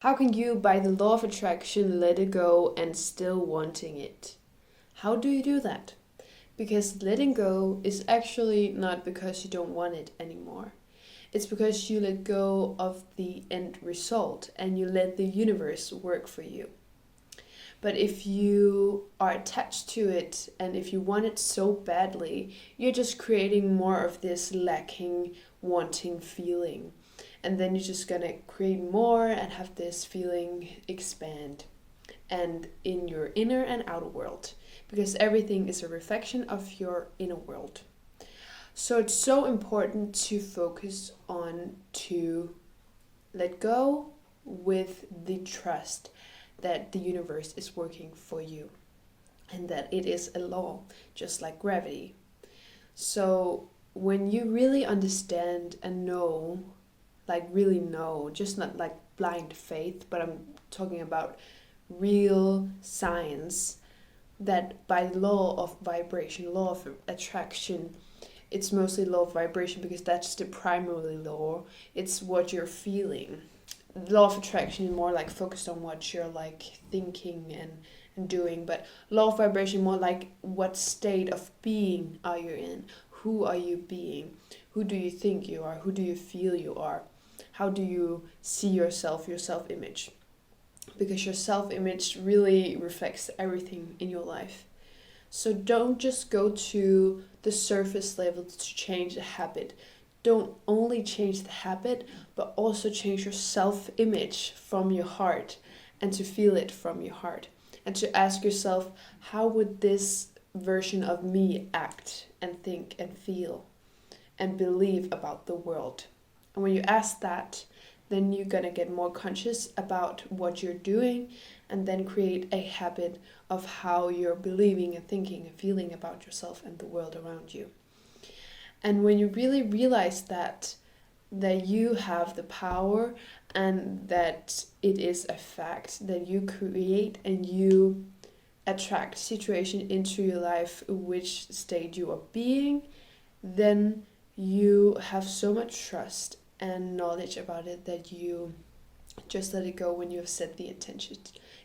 How can you, by the law of attraction, let it go and still wanting it? How do you do that? Because letting go is actually not because you don't want it anymore. It's because you let go of the end result and you let the universe work for you. But if you are attached to it and if you want it so badly, you're just creating more of this lacking, wanting feeling. And then you're just gonna create more and have this feeling expand. And in your inner and outer world. Because everything is a reflection of your inner world. So it's so important to focus on to let go with the trust that the universe is working for you. And that it is a law, just like gravity. So when you really understand and know, like really know, just not like blind faith, but I'm talking about real science, that by law of vibration, law of attraction, it's mostly law of vibration because that's the primary law. It's what you're feeling. Law of attraction is more like focused on what you're like thinking and doing, but law of vibration more like what state of being are you in? Who are you being? Who do you think you are? Who do you feel you are? How do you see yourself, your self-image? Because your self-image really reflects everything in your life. So don't just go to the surface level to change a habit. Don't only change the habit, but also change your self-image from your heart and to feel it from your heart. And to ask yourself, how would this version of me act and think and feel and believe about the world? And when you ask that, then you're gonna get more conscious about what you're doing and then create a habit of how you're believing and thinking and feeling about yourself and the world around you. And when you really realize that you have the power and that it is a fact that you create and you attract situation into your life which state you are being, then you have so much trust and knowledge about it that you just let it go when you have set the intention.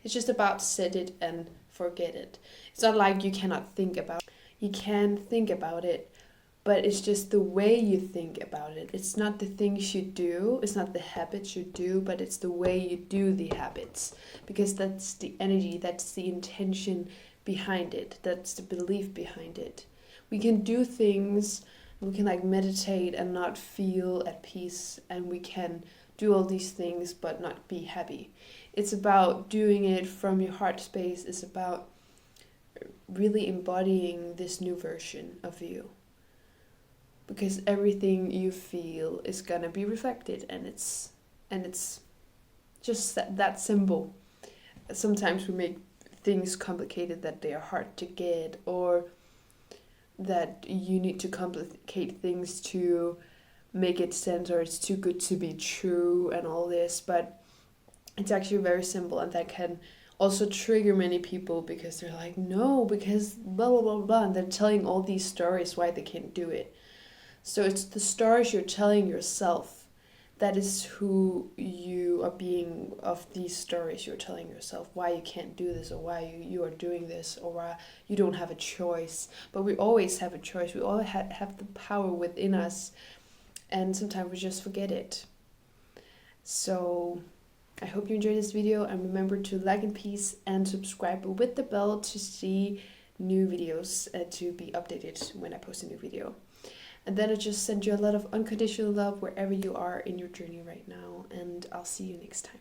It's just about set it and forget it. It's not like you cannot think about it. You can think about it, but it's just the way you think about it. It's not the things you do, it's not the habits you do, but it's the way you do the habits. Because that's the energy, that's the intention behind it, that's the belief behind it. We can do things, we can like meditate and not feel at peace, and we can do all these things but not be happy. It's about doing it from your heart space. It's about really embodying this new version of you. Because everything you feel is gonna be reflected, and it's just that simple. Sometimes we make things complicated that they are hard to get, or that you need to complicate things to make it sense, or it's too good to be true and all this, but it's actually very simple, and that can also trigger many people because they're like, no, because blah blah blah blah, and they're telling all these stories why they can't do it. So it's the stories you're telling yourself. That is who you are being of these stories you're telling yourself, why you can't do this, or why you are doing this, or why you don't have a choice. But we always have a choice. We all have the power within us, and sometimes we just forget it. So I hope you enjoyed this video, and remember to like and peace and subscribe with the bell to see new videos, to be updated when I post a new video. And then I just send you a lot of unconditional love wherever you are in your journey right now, and I'll see you next time.